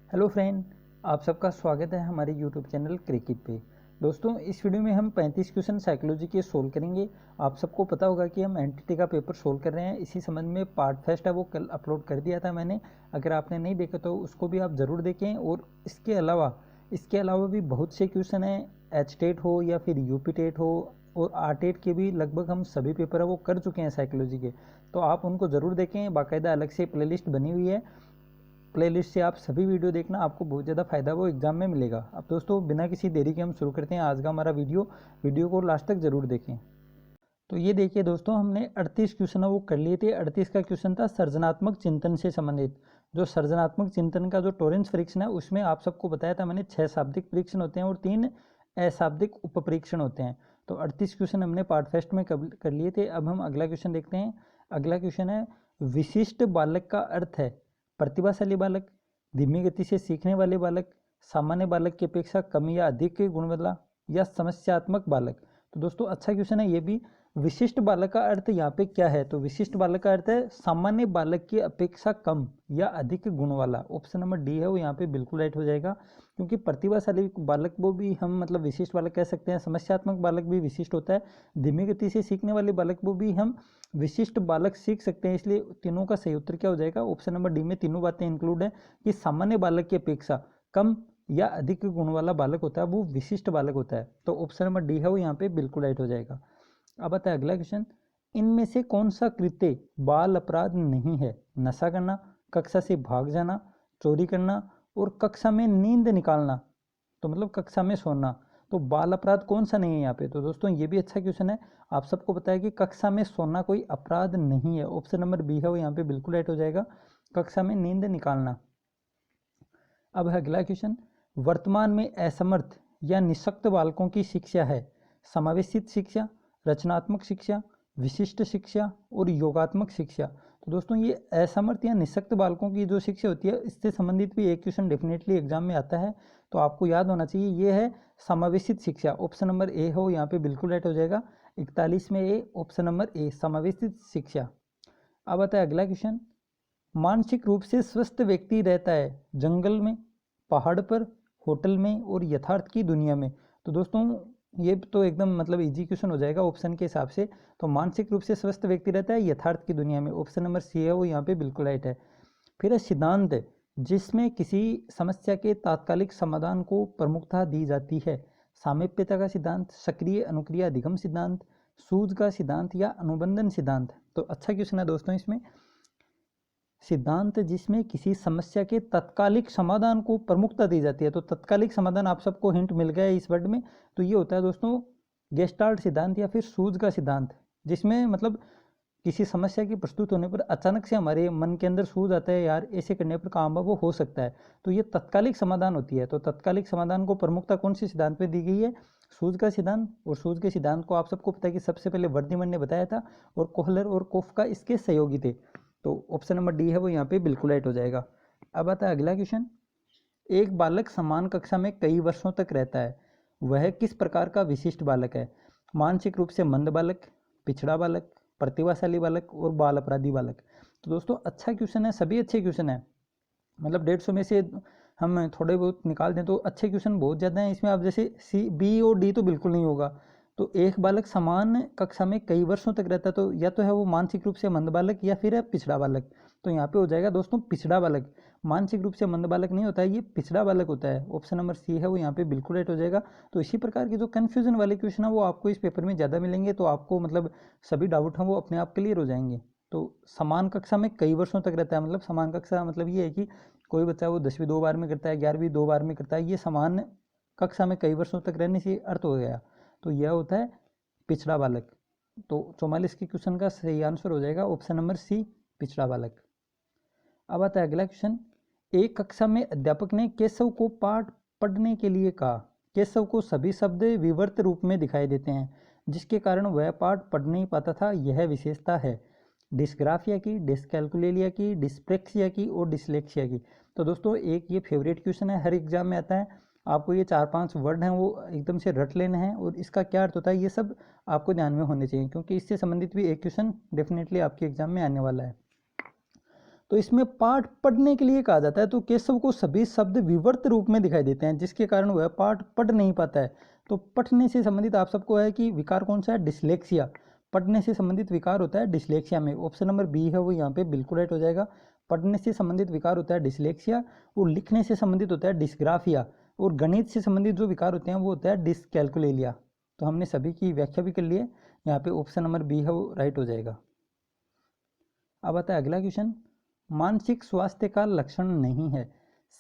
Hello friend, आप सबका स्वागत है हमारे यूट्यूब चैनल क्रिकेट पे। दोस्तों, इस वीडियो में हम 35 क्वेश्चन साइकोलॉजी के सोल्व करेंगे। आप सबको पता होगा कि हम एनटीटी का पेपर सोल्व कर रहे हैं। इसी संबंध में पार्ट फर्स्ट है वो कल अपलोड कर दिया था मैंने। अगर आपने नहीं देखा तो उसको भी आप ज़रूर देखें। और इसके अलावा भी बहुत से क्वेश्चन हैं, एच टेट हो या फिर यूपी टेट हो और आर टेट के भी लगभग हम सभी पेपर है वो कर चुके हैं साइकोलॉजी के। तो आप उनको ज़रूर देखें। बाकायदा अलग से प्लेलिस्ट बनी हुई है, प्लेलिस्ट से आप सभी वीडियो देखना, आपको बहुत ज़्यादा फायदा वो एग्जाम में मिलेगा। अब दोस्तों, बिना किसी देरी के हम शुरू करते हैं आज का हमारा वीडियो को लास्ट तक जरूर देखें। तो ये देखिए दोस्तों, हमने 38 क्वेश्चन वो कर लिए थे। 38 का क्वेश्चन था सृजनात्मक चिंतन से संबंधित। जो सृजनात्मक चिंतन का जो टोरेंस परीक्षण है उसमें आप सबको बताया था मैंने 6 शाब्दिक परीक्षण होते हैं और 3 अशाब्दिक उप परीक्षण होते हैं। तो 38 क्वेश्चन हमने पार्ट फर्स्ट में कर लिए थे। अब हम अगला क्वेश्चन देखते हैं। अगला क्वेश्चन है, विशिष्ट बालक का अर्थ है प्रतिभाशाली बालक, धीमी गति से सीखने वाले बालक, सामान्य बालक की अपेक्षा कम या अधिक गुण वाला, या समस्यात्मक बालक। तो दोस्तों अच्छा क्वेश्चन है ये भी। विशिष्ट बालक का अर्थ यहाँ पे क्या है? तो विशिष्ट बालक का अर्थ है सामान्य बालक की अपेक्षा कम या अधिक गुण वाला। ऑप्शन नंबर डी है वो यहाँ पे बिल्कुल राइट हो जाएगा। क्योंकि प्रतिभाशाली बालक वो भी हम मतलब विशिष्ट बालक कह सकते हैं, समस्यात्मक बालक भी विशिष्ट होता है, धीमी गति से सीखने वाले बालक वो भी हम विशिष्ट बालक सीख सकते हैं। इसलिए तीनों का सही उत्तर क्या हो जाएगा? ऑप्शन नंबर डी में तीनों बातें इंक्लूड है कि सामान्य बालक की अपेक्षा कम या अधिक गुण वाला बालक होता है वो विशिष्ट बालक होता है। तो ऑप्शन नंबर डी है वो यहाँ पे बिल्कुल राइट हो जाएगा। अब आता है अगला क्वेश्चन, इनमें से कौन सा कृत्य बाल अपराध नहीं है? नशा करना, कक्षा से भाग जाना, चोरी करना और कक्षा में नींद निकालना। तो मतलब कक्षा में सोना। तो बाल अपराध कौन सा नहीं है यहाँ पे? तो दोस्तों ये भी अच्छा क्वेश्चन है। आप सबको पता है कि कक्षा में सोना कोई अपराध नहीं है। ऑप्शन नंबर बी है वो यहाँ पे बिल्कुल राइट हो जाएगा, कक्षा में नींद निकालना। अब है अगला क्वेश्चन, वर्तमान में असमर्थ या निःशक्त बालकों की शिक्षा है समावेशित शिक्षा, रचनात्मक शिक्षा, विशिष्ट शिक्षा और योगात्मक शिक्षा। तो दोस्तों ये असमर्थ या निःशक्त बालकों की जो शिक्षा होती है इससे संबंधित भी एक क्वेश्चन डेफिनेटली एग्जाम में आता है। तो आपको याद होना चाहिए ये है समावेशित शिक्षा। ऑप्शन नंबर ए हो यहाँ पे बिल्कुल राइट हो जाएगा, 41 में ए, ऑप्शन नंबर ए समावेशित शिक्षा। अब आता है अगला क्वेश्चन, मानसिक रूप से स्वस्थ व्यक्ति रहता है जंगल में, पहाड़ पर, होटल में और यथार्थ की दुनिया में। तो दोस्तों ये तो एकदम मतलब इजी क्वेश्चन हो जाएगा ऑप्शन के हिसाब से। तो मानसिक रूप से स्वस्थ व्यक्ति रहता है यथार्थ की दुनिया में, ऑप्शन नंबर सी है वो यहाँ पे बिल्कुल राइट है। फिर है सिद्धांत जिसमें किसी समस्या के तात्कालिक समाधान को प्रमुखता दी जाती है, सामीप्यता का सिद्धांत, सक्रिय अनुक्रिया अधिगम सिद्धांत, सूझ का सिद्धांत या अनुबंधन सिद्धांत। तो अच्छा क्वेश्चन है दोस्तों इसमें। सिद्धांत जिसमें किसी समस्या के तत्कालिक समाधान को प्रमुखता दी जाती है। तो तत्कालिक समाधान आप सबको हिंट मिल गया है इस वर्ड में। तो ये होता है दोस्तों गेस्टाल्ट सिद्धांत या फिर सूझ का सिद्धांत, जिसमें मतलब किसी समस्या की प्रस्तुत होने पर अचानक से हमारे मन के अंदर सूझ आता है यार ऐसे करने पर काम वो हो सकता है। तो ये तत्कालिक समाधान होती है। तो तत्कालिक समाधान को प्रमुखता कौन सी सिद्धांत में दी गई है? सूझ का सिद्धांत। और सूझ के सिद्धांत को आप सबको पता है कि सबसे पहले वर्धमान ने बताया था और कोहलर और कोफका इसके सहयोगी थे। तो ऑप्शन नंबर डी है वो यहाँ पे बिल्कुल राइट हो जाएगा। अब आता है अगला क्वेश्चन, एक बालक समान कक्षा में कई वर्षों तक रहता है, वह किस प्रकार का विशिष्ट बालक है? मानसिक रूप से मंद बालक, पिछड़ा बालक, प्रतिभाशाली बालक और बाल अपराधी बालक। तो दोस्तों अच्छा क्वेश्चन है, सभी अच्छे क्वेश्चन है। मतलब 150 में से हम थोड़े बहुत निकाल दें तो अच्छे क्वेश्चन बहुत ज़्यादा हैं इसमें। आप जैसे सी, बी और डी तो बिल्कुल नहीं होगा। तो एक बालक समान कक्षा में कई वर्षों तक रहता है, तो या तो है वो मानसिक रूप से मंद बालक या फिर है पिछड़ा बालक। तो यहाँ पे हो जाएगा दोस्तों पिछड़ा बालक। मानसिक रूप से मंद बालक नहीं होता है, ये पिछड़ा बालक होता है। ऑप्शन नंबर सी है वो यहाँ पे बिल्कुल राइट हो जाएगा। तो इसी प्रकार के जो कन्फ्यूजन वाले क्वेश्चन है वो आपको इस पेपर में ज़्यादा मिलेंगे। तो आपको मतलब सभी डाउट हैं वो अपने आप क्लियर हो जाएंगे। तो समान कक्षा में कई वर्षों तक रहता है, मतलब समान कक्षा मतलब ये है कि कोई बच्चा वो 10वीं 2 बार में करता है, 11वीं 2 बार में करता है, ये समान कक्षा में कई वर्षों तक रहने से अर्थ हो गया। तो यह होता है पिछड़ा बालक। तो 44 के क्वेश्चन का सही आंसर हो जाएगा ऑप्शन नंबर सी, पिछड़ा बालक। अब आता है अगला क्वेश्चन, एक कक्षा में अध्यापक ने केशव को पाठ पढ़ने के लिए कहा। केशव को सभी शब्द विवर्त रूप में दिखाई देते हैं जिसके कारण वह पाठ पढ़ नहीं पाता था। यह विशेषता है डिस्ग्राफिया की, डिस्कैलकुलेलिया की, डिस्प्रेक्सिया की और डिसलेक्सिया की। तो दोस्तों एक ये फेवरेट क्वेश्चन है, हर एग्जाम में आता है। आपको ये 4-5 वर्ड हैं वो एकदम से रट लेने हैं और इसका क्या अर्थ होता है ये सब आपको ध्यान में होने चाहिए, क्योंकि इससे संबंधित भी एक क्वेश्चन डेफिनेटली आपके एग्जाम में आने वाला है। तो इसमें पाठ पढ़ने के लिए कहा जाता है। तो केशव को सभी शब्द विवर्त रूप में दिखाई देते हैं, जिसके कारण वह पाठ पढ़ नहीं पाता है। तो पढ़ने से संबंधित आप सबको है कि विकार कौन सा है, डिसलेक्सिया। पढ़ने से संबंधित विकार होता है डिसलेक्सिया में। ऑप्शन नंबर बी है वो यहाँ पे बिल्कुल राइट हो जाएगा। पढ़ने से संबंधित विकार होता है डिसलेक्सिया, और लिखने से संबंधित होता है डिस्ग्राफिया, और गणित से संबंधित जो विकार होते हैं वो होता है डिसकैलकुलेलिया। तो हमने सभी की व्याख्या भी कर ली है, यहाँ पे ऑप्शन नंबर बी है वो राइट हो जाएगा। अब आता है अगला क्वेश्चन, मानसिक स्वास्थ्य का लक्षण नहीं है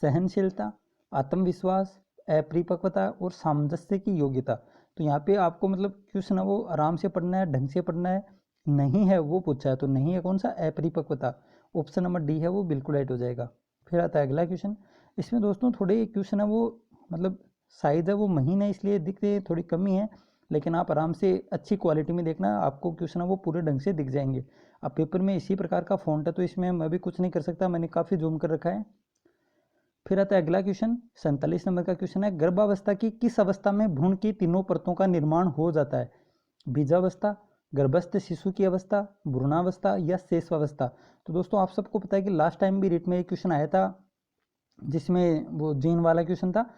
सहनशीलता, आत्मविश्वास, अपरिपक्वता और सामंजस्य की योग्यता। तो यहाँ पे आपको मतलब क्वेश्चन है वो आराम से पढ़ना है, ढंग से पढ़ना है। नहीं है वो पूछा है, तो नहीं है कौन सा, अपरिपक्वता। ऑप्शन नंबर डी है वो बिल्कुल राइट हो जाएगा। फिर आता है अगला क्वेश्चन। इसमें दोस्तों थोड़े क्वेश्चन है वो मतलब साइज है वो महीन है, इसलिए दिख रहे थोड़ी कमी है, लेकिन आप आराम से अच्छी क्वालिटी में देखना, आपको क्वेश्चन है वो पूरे ढंग से दिख जाएंगे। अब पेपर में इसी प्रकार का फॉन्ट है, तो इसमें मैं भी कुछ नहीं कर सकता, मैंने काफ़ी जूम कर रखा है। फिर आता है अगला क्वेश्चन, 47 नंबर का क्वेश्चन है, गर्भावस्था की किस अवस्था में भ्रूण की तीनों परतों का निर्माण हो जाता है, बीजावस्था, गर्भस्थ शिशु की अवस्था, भ्रूणावस्था या शेषावस्था। तो दोस्तों आप सबको पता है कि लास्ट टाइम भी रीट में एक क्वेश्चन आया था जिसमें वो जीन वाला क्वेश्चन था।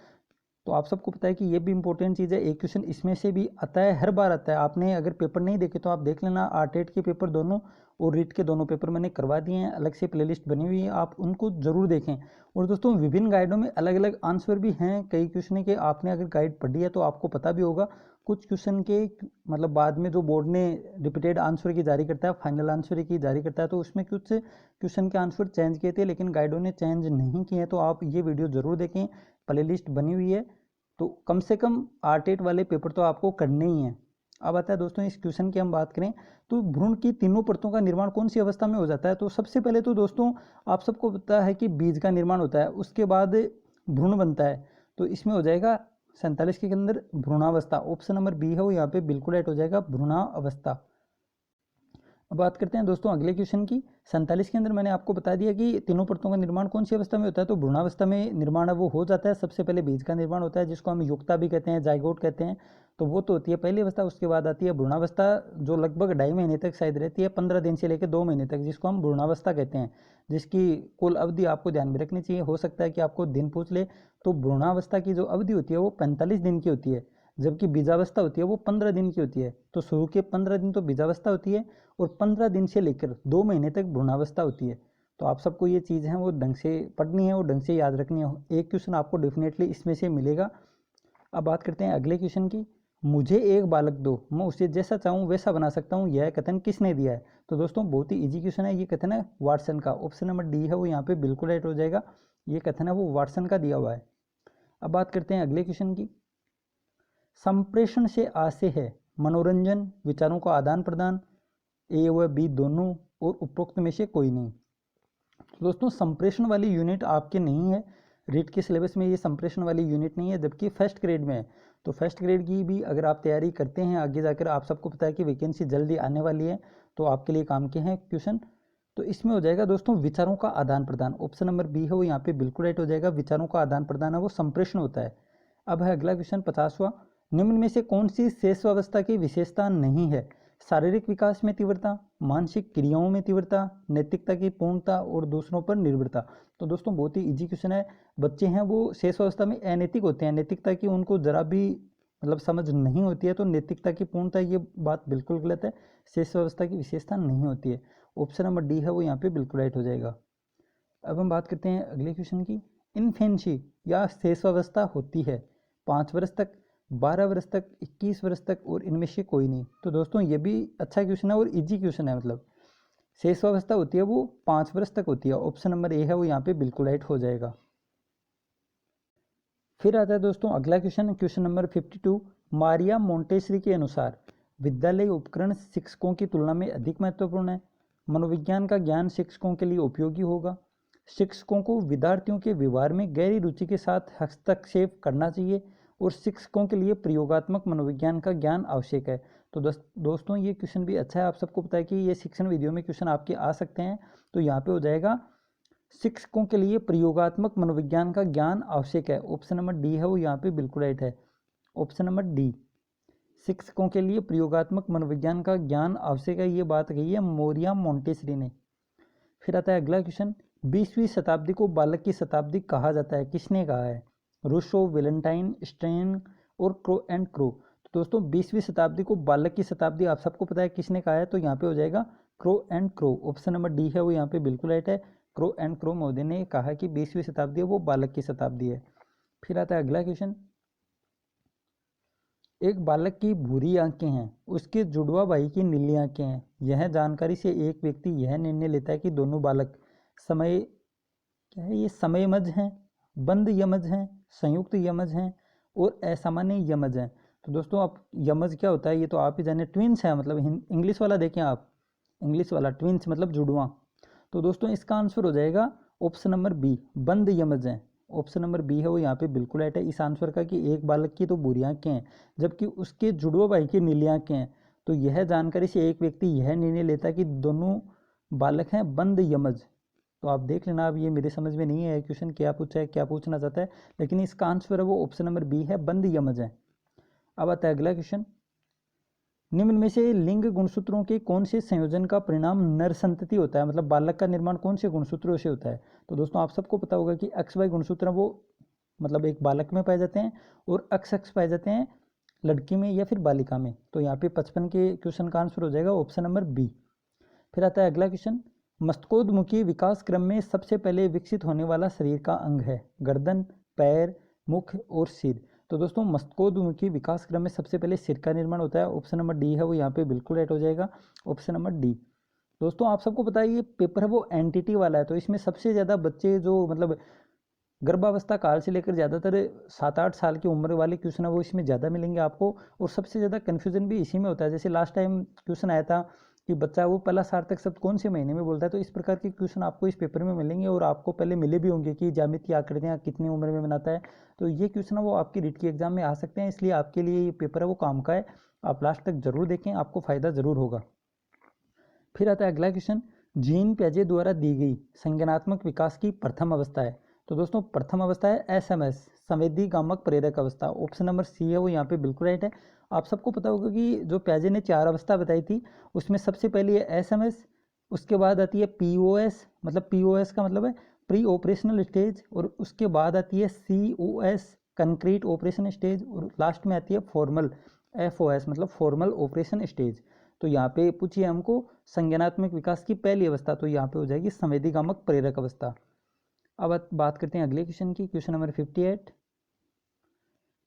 तो आप सबको पता है कि ये भी इंपॉर्टेंट चीज़ है, एक क्वेश्चन इसमें से भी आता है, हर बार आता है। आपने अगर पेपर नहीं देखे तो आप देख लेना, आर्ट के पेपर दोनों और रीट के दोनों पेपर मैंने करवा दिए हैं, अलग से प्लेलिस्ट बनी हुई है, आप उनको जरूर देखें। और दोस्तों विभिन्न गाइडों में अलग अलग आंसर भी हैं, कई क्वेश्चन के आपने अगर गाइड पढ़ी है तो आपको पता भी होगा। कुछ क्वेश्चन के मतलब बाद में जो बोर्ड ने रिपीटेड आंसर की जारी करता है, फाइनल आंसर की जारी करता है, तो उसमें कुछ क्वेश्चन के आंसर चेंज किए थे, लेकिन गाइडों ने चेंज नहीं किए हैं। तो आप ये वीडियो जरूर देखें, प्लेलिस्ट बनी हुई है। तो कम से कम आर्ट वाले पेपर तो आपको करने ही हैं। अब आता है दोस्तों इस क्वेश्चन की हम बात करें तो भ्रूण की तीनों परतों का निर्माण कौन सी अवस्था में हो जाता है। तो सबसे पहले तो दोस्तों आप सबको पता है कि बीज का निर्माण होता है, उसके बाद भ्रूण बनता है। तो इसमें हो जाएगा 47 के अंदर भ्रूणावस्था। ऑप्शन नंबर बी है वो यहाँ पे बिल्कुल राइट हो जाएगा, भ्रूणावस्था। अब बात करते हैं दोस्तों अगले क्वेश्चन की। 47 के अंदर मैंने आपको बता दिया कि तीनों परतों का निर्माण कौन सी अवस्था में होता है। तो भ्रूणावस्था में निर्माण वो हो जाता है। सबसे पहले बीज का निर्माण होता है, जिसको हम युक्ता भी कहते हैं, जाइगोट कहते हैं। तो वो तो होती है पहली अवस्था। उसके बाद आती है भ्रूणावस्था, जो लगभग 2.5 महीने तक शायद रहती है, 15 दिन से लेकर 2 महीने तक, जिसको हम भ्रूणावस्था कहते हैं, जिसकी कुल अवधि आपको ध्यान में रखनी चाहिए। हो सकता है कि आपको दिन पूछ ले। तो भ्रूणावस्था की जो अवधि होती है वो 45 दिन की होती है, जबकि बीजावस्था होती है वो 15 दिन की होती है। तो शुरू के 15 दिन तो बीजावस्था होती है, और 15 दिन से लेकर 2 महीने तक भ्रूणावस्था होती है। तो आप सबको ये चीज़ है वो ढंग से पढ़नी है और ढंग से याद रखनी है। एक क्वेश्चन आपको डेफिनेटली इसमें से मिलेगा। अब बात करते हैं अगले क्वेश्चन की। मुझे एक बालक दो, मैं उसे जैसा चाहूँ वैसा बना सकता हूँ, यह कथन किसने दिया है। तो दोस्तों बहुत ही इजी क्वेश्चन है, ये कथन है वाटसन का। ऑप्शन नंबर डी है वो यहाँ पे बिल्कुल राइट हो जाएगा। ये कथन है वो वाटसन का दिया हुआ है। अब बात करते हैं अगले क्वेश्चन की। संप्रेषण से आशय है मनोरंजन, विचारों का आदान प्रदान, ए व बी दोनों, और उपरोक्त में से कोई नहीं। तो दोस्तों संप्रेषण वाली यूनिट आपके नहीं है, रीट के सिलेबस में ये संप्रेषण वाली यूनिट नहीं है, जबकि फर्स्ट ग्रेड में है। तो फर्स्ट ग्रेड की भी अगर आप तैयारी करते हैं आगे जाकर, आप सबको पता है कि वैकेंसी जल्दी आने वाली है, तो आपके लिए काम के हैं क्वेश्चन। तो इसमें हो जाएगा दोस्तों विचारों का आदान प्रदान। ऑप्शन नंबर बी है वो यहाँ पे बिल्कुल राइट हो जाएगा। विचारों का आदान प्रदान है वो संप्रेषण होता है। अब है अगला क्वेश्चन 50वां। निम्न में से कौन सी शेषावस्था की विशेषता नहीं है। शारीरिक विकास में तीव्रता, मानसिक क्रियाओं में तीव्रता, नैतिकता की पूर्णता और दूसरों पर निर्भरता। तो दोस्तों बहुत ही इजी क्वेश्चन है। बच्चे हैं वो शेषावस्था में अनैतिक होते हैं, नैतिकता की उनको जरा भी मतलब समझ नहीं होती है। तो नैतिकता की पूर्णता ये बात बिल्कुल गलत है, शेषावस्था की विशेषता नहीं होती है। ऑप्शन नंबर डी है वो यहाँ पे बिल्कुल राइट हो जाएगा। अब हम बात करते हैं अगले क्वेश्चन की। इन्फेंसी या शेषावस्था होती है 5 वर्ष तक, 12 वर्ष तक, 21 वर्ष तक, और इनमें से कोई नहीं। तो दोस्तों ये भी अच्छा क्वेश्चन है और इजी क्वेश्चन है। मतलब शेषावस्था होती है वो 5 वर्ष तक होती है। ऑप्शन नंबर ए है वो यहाँ पे बिल्कुल राइट हो जाएगा। फिर आता है दोस्तों अगला question, question number 52। Maria Montessori के अनुसार विद्यालय उपकरण शिक्षकों की तुलना में अधिक महत्वपूर्ण है। मनोविज्ञान का ज्ञान शिक्षकों के लिए उपयोगी होगा। शिक्षकों को विद्यार्थियों के व्यवहार में गहरी रुचि के साथ हस्तक्षेप करना चाहिए, और शिक्षकों के लिए प्रयोगात्मक मनोविज्ञान का ज्ञान आवश्यक है। तो दोस्तों ये क्वेश्चन भी अच्छा है। आप सबको पता है कि ये शिक्षण वीडियो में क्वेश्चन आपके आ सकते हैं। तो यहाँ पे हो जाएगा शिक्षकों के लिए प्रयोगात्मक मनोविज्ञान का ज्ञान आवश्यक है। ऑप्शन नंबर डी है वो यहाँ पे बिल्कुल राइट है। ऑप्शन नंबर डी, शिक्षकों के लिए प्रयोगात्मक मनोविज्ञान का ज्ञान आवश्यक है, ये बात कही है मोरिया मोंटेसरी ने। फिर आता है अगला क्वेश्चन, 20वीं शताब्दी को बालक की शताब्दी कहा जाता है, किसने कहा है? रूसो, वेलेंटाइन, स्टेन और क्रो एंड क्रो। तो दोस्तों 20वीं शताब्दी को बालक की शताब्दी आप सबको पता है किसने कहा है, तो यहाँ पे हो जाएगा crow and crow. Option number D है वो यहाँ पे बिल्कुल राइट है। क्रो एंड क्रो महोदय ने कहा कि 20वीं शताब्दी है वो बालक की शताब्दी है। फिर आता है अगला क्वेश्चन, एक बालक की भूरी आंखें हैं, उसके जुड़वा भाई की नीली आंखें हैं। यह जानकारी से एक व्यक्ति यह निर्णय लेता है कि दोनों बालक समय क्या है, ये समयमज हैं, बंद यमज हैं, संयुक्त यमज हैं और असामान्य यमज हैं। तो दोस्तों आप यमज क्या होता है ये तो आप ही जाने, ट्विंस है मतलब इंग्लिश वाला देखें आप, इंग्लिश वाला ट्विंस मतलब जुड़वा। तो दोस्तों इसका आंसर हो जाएगा ऑप्शन नंबर बी, बंद यमज हैं। ऑप्शन नंबर बी है वो यहाँ पे बिल्कुल राइट है इस आंसर का कि एक बालक की तो भूरी आंखें हैं जबकि उसके जुड़वा भाई की नीली आंखें हैं। तो यह जानकारी से एक व्यक्ति यह निर्णय लेता है कि दोनों बालक हैं बंद यमज। तो आप देख लेना, अब ये मेरे समझ में नहीं है क्वेश्चन क्या पूछा है, क्या पूछना चाहता है, लेकिन इसका आंसर है वो ऑप्शन नंबर बी है, बंद यमज है। अब आता है अगला क्वेश्चन, निम्न में से लिंग गुणसूत्रों के कौन से संयोजन का परिणाम नर संतति होता है, मतलब बालक का निर्माण कौन से गुणसूत्रों से होता है? तो दोस्तों आप सबको पता होगा कि XY गुणसूत्र वो मतलब एक बालक में पाए जाते हैं और XX पाए जाते हैं लड़की में या फिर बालिका में। तो यहाँ पे 55 के क्वेश्चन का आंसर हो जाएगा ऑप्शन नंबर बी। फिर आता है अगला क्वेश्चन, मस्तिष्कोन्मुखी विकास क्रम में सबसे पहले विकसित होने वाला शरीर का अंग है, गर्दन, पैर, मुख और सिर। तो दोस्तों मस्तिष्कोन्मुखी विकास क्रम में सबसे पहले सिर का निर्माण होता है, ऑप्शन नंबर डी है वो यहाँ पे बिल्कुल राइट हो जाएगा, ऑप्शन नंबर डी। दोस्तों आप सबको पता है ये पेपर है वो एनटीटी वाला है, तो इसमें सबसे ज़्यादा बच्चे जो मतलब गर्भावस्था काल से लेकर ज़्यादातर 7-8 साल की उम्र वाले क्वेश्चन है वो इसमें ज़्यादा मिलेंगे आपको, और सबसे ज़्यादा कन्फ्यूजन भी इसी में होता है। जैसे लास्ट टाइम क्वेश्चन आया था कि बच्चा वो पहला सार्थक शब्द कौन से महीने में बोलता है, तो इस प्रकार के क्वेश्चन आपको इस पेपर में मिलेंगे और आपको पहले मिले भी होंगे कि ज्यामिति आकृतियाँ कितनी उम्र में बनाता है। तो ये क्वेश्चन है वो आपकी रीट की एग्जाम में आ सकते हैं, इसलिए आपके लिए ये पेपर है वो काम का है, आप लास्ट तक जरूर देखें, आपको फ़ायदा ज़रूर होगा। फिर आता है अगला क्वेश्चन, जीन पियाजे द्वारा दी गई संज्ञानात्मक विकास की प्रथम अवस्था है। तो दोस्तों प्रथम अवस्था है SMS, संवेदी गामक प्रेरक अवस्था, ऑप्शन नंबर सी है वो यहाँ पे बिल्कुल राइट है। आप सबको पता होगा कि जो पियाजे ने 4 अवस्था बताई थी उसमें सबसे पहली है SMS, उसके बाद आती है POS, मतलब POS का मतलब है प्री ऑपरेशनल स्टेज, और उसके बाद आती है COS कंक्रीट ऑपरेशन स्टेज, और लास्ट में आती है फॉर्मल FOS मतलब फॉर्मल ऑपरेशन स्टेज। तो यहाँ पे पूछिए हमको संज्ञानात्मक विकास की पहली अवस्था, तो यहाँ पे हो जाएगी संवेदीगामक प्रेरक अवस्था। अब बात करते हैं अगले क्वेश्चन की, क्वेश्चन नंबर 58,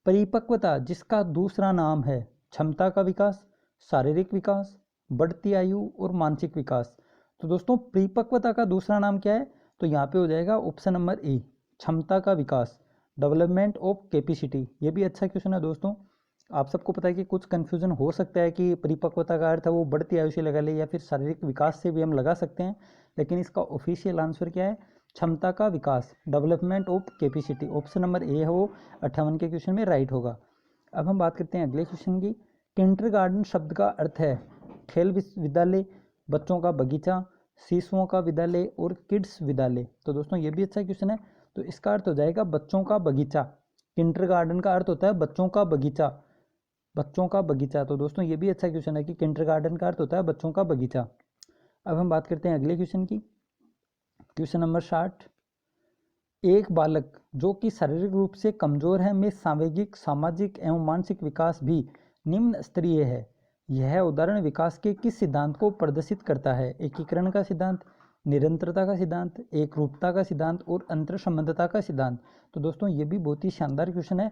परिपक्वता जिसका दूसरा नाम है क्षमता का विकास, शारीरिक विकास, बढ़ती आयु और मानसिक विकास। तो दोस्तों परिपक्वता का दूसरा नाम क्या है, तो यहाँ पे हो जाएगा ऑप्शन नंबर ए, क्षमता का विकास, डेवलपमेंट ऑफ कैपेसिटी। ये भी अच्छा क्वेश्चन है दोस्तों। आप सबको पता है कि कुछ कन्फ्यूजन हो सकता है कि परिपक्वता का अर्थ है वो बढ़ती आयु से लगा ले या फिर शारीरिक विकास से भी हम लगा सकते हैं, लेकिन इसका ऑफिशियल आंसर क्या है, क्षमता का विकास, development of capacity. Option number A है वो 58 के क्वेश्चन में राइट होगा। अब हम बात करते हैं अगले क्वेश्चन की, किंडरगार्टन शब्द का अर्थ है खेल विद्यालय, बच्चों का बगीचा, शिशुओं का विद्यालय और किड्स विद्यालय। तो दोस्तों ये भी अच्छा क्वेश्चन है, तो इसका अर्थ हो जाएगा बच्चों का बगीचा। किंडरगार्टन का अर्थ होता है बच्चों का बगीचा, बच्चों का बगीचा। तो दोस्तों ये भी अच्छा क्वेश्चन है कि किंडरगार्टन का अर्थ होता है बच्चों का बगीचा। अब हम बात करते हैं अगले क्वेश्चन की, क्वेश्चन नंबर 60, एक बालक जो कि शारीरिक रूप से कमजोर है में सांवेगिक, सामाजिक एवं मानसिक विकास भी निम्न स्तरीय है। यह उदाहरण विकास के किस सिद्धांत को प्रदर्शित करता है? एकीकरण का सिद्धांत, निरंतरता का सिद्धांत, एक रूपता का सिद्धांत और अंतर संबंधता का सिद्धांत। तो दोस्तों ये भी बहुत ही शानदार क्वेश्चन है।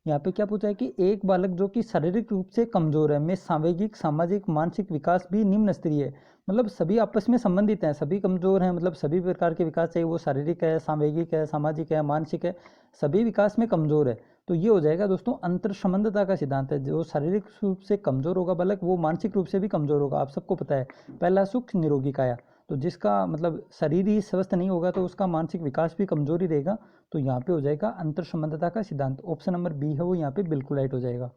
यहाँ पे क्या पूछा है कि एक बालक जो कि शारीरिक रूप से कमजोर है में सांवेगिक, सामाजिक, मानसिक विकास भी निम्न स्तरीय है, मतलब सभी आपस में संबंधित हैं, सभी कमजोर हैं, मतलब सभी प्रकार के विकास चाहिए, वो शारीरिक है, सामूहिक है, सामाजिक है, मानसिक है, सभी विकास में कमजोर है। तो ये हो जाएगा दोस्तों अंतर संबंधता का सिद्धांत है। जो शारीरिक रूप से कमजोर होगा बालक वो मानसिक रूप से भी कमजोर होगा। आप सबको पता है पहला सुख निरोगी काया, तो जिसका मतलब शरीर ही स्वस्थ नहीं होगा तो उसका मानसिक विकास भी कमजोर ही रहेगा। तो यहाँ पे हो जाएगा अंतर संबंधता का सिद्धांत, ऑप्शन नंबर बी है वो यहाँ पे बिल्कुल राइट हो जाएगा।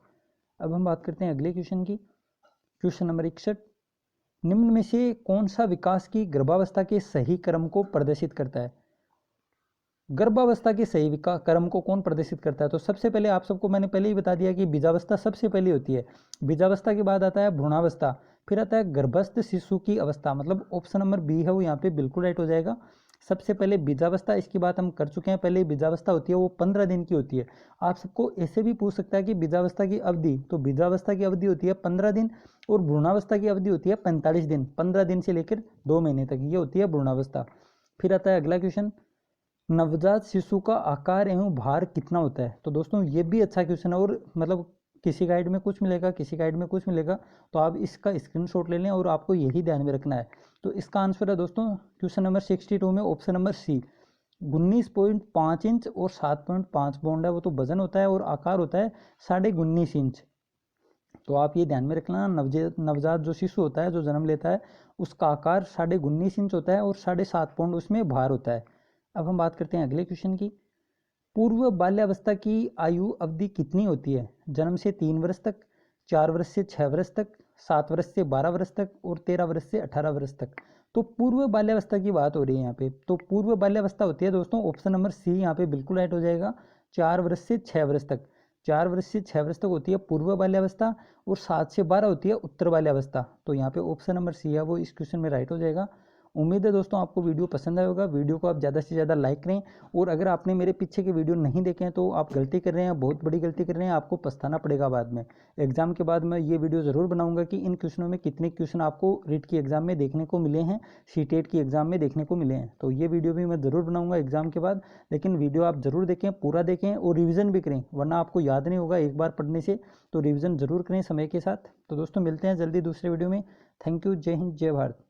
अब हम बात करते हैं अगले क्वेश्चन की, क्वेश्चन नंबर 61, निम्न में से कौन सा विकास की गर्भावस्था के सही क्रम को प्रदर्शित करता है? गर्भावस्था के सही क्रम को कौन प्रदर्शित करता है? तो सबसे पहले आप सबको मैंने पहले ही बता दिया कि बीजावस्था सबसे पहले होती है। बीजावस्था के बाद आता है भ्रूणावस्था, फिर आता है गर्भस्थ शिशु की अवस्था, मतलब ऑप्शन नंबर बी है वो यहाँ पे बिल्कुल राइट हो जाएगा। सबसे पहले बीजावस्था, इसकी बात हम कर चुके हैं, पहले बीजावस्था होती है वो 15 दिन की होती है। आप सबको ऐसे भी पूछ सकता है कि बीजावस्था की अवधि, तो बीजावस्था की अवधि होती है 15 दिन और भ्रूणावस्था की अवधि होती है 45 दिन, 15 दिन से लेकर 2 महीने तक ये होती है भ्रूणावस्था। फिर आता है अगला क्वेश्चन, नवजात शिशु का आकार एवं भार कितना होता है? तो दोस्तों ये भी अच्छा क्वेश्चन है, और मतलब किसी गाइड में कुछ मिलेगा, किसी गाइड में कुछ मिलेगा, तो आप इसका स्क्रीनशॉट ले लें और आपको यही ध्यान में रखना है। तो इसका आंसर है दोस्तों क्वेश्चन नंबर 62 में ऑप्शन नंबर सी, 19.5 इंच और 7.5 पाउंड है वो तो वजन होता है, और आकार होता है 19.5 इंच। तो आप ये ध्यान में रखना, नवजात जो शिशु होता है जो जन्म लेता है उसका आकार 19.5 इंच होता है और 7.5 पाउंड उसमें भार होता है। अब हम बात करते हैं अगले क्वेश्चन की, पूर्व बाल्यावस्था की आयु अवधि कितनी होती है? जन्म से 3 वर्ष तक, 4 वर्ष से 6 वर्ष तक, 7 वर्ष से 12 वर्ष तक और 13 वर्ष से 18 वर्ष तक। तो पूर्व बाल्यावस्था की बात हो रही है यहाँ पे, तो पूर्व बाल्यावस्था होती है दोस्तों ऑप्शन नंबर सी यहाँ पे बिल्कुल राइट हो जाएगा, 4 वर्ष से 6 वर्ष तक। 4 वर्ष से 6 वर्ष तक होती है पूर्व बाल्यावस्था और 7 से 12 होती है उत्तर बाल्यावस्था। तो यहाँ पे ऑप्शन नंबर सी है वो इस क्वेश्चन में राइट हो जाएगा। उम्मीद है दोस्तों आपको वीडियो पसंद आया होगा, वीडियो को आप ज़्यादा से ज़्यादा लाइक करें, और अगर आपने मेरे पीछे के वीडियो नहीं देखे हैं तो आप गलती कर रहे हैं, बहुत बड़ी गलती कर रहे हैं, आपको पछताना पड़ेगा बाद में। एग्जाम के बाद मैं ये वीडियो ज़रूर बनाऊंगा कि इन क्वेश्चनों में कितने क्वेश्चन आपको रीट की एग्जाम में देखने को मिले हैं, सीटेट की एग्जाम में देखने को मिले हैं, तो ये वीडियो भी मैं ज़रूर बनाऊंगा एग्जाम के बाद। लेकिन वीडियो आप ज़रूर देखें, पूरा देखें और रिविज़न भी करें, वरना आपको याद नहीं होगा एक बार पढ़ने से, तो रिविज़न ज़रूर करें समय के साथ। तो दोस्तों मिलते हैं जल्दी दूसरे वीडियो में। थैंक यू, जय हिंद, जय भारत।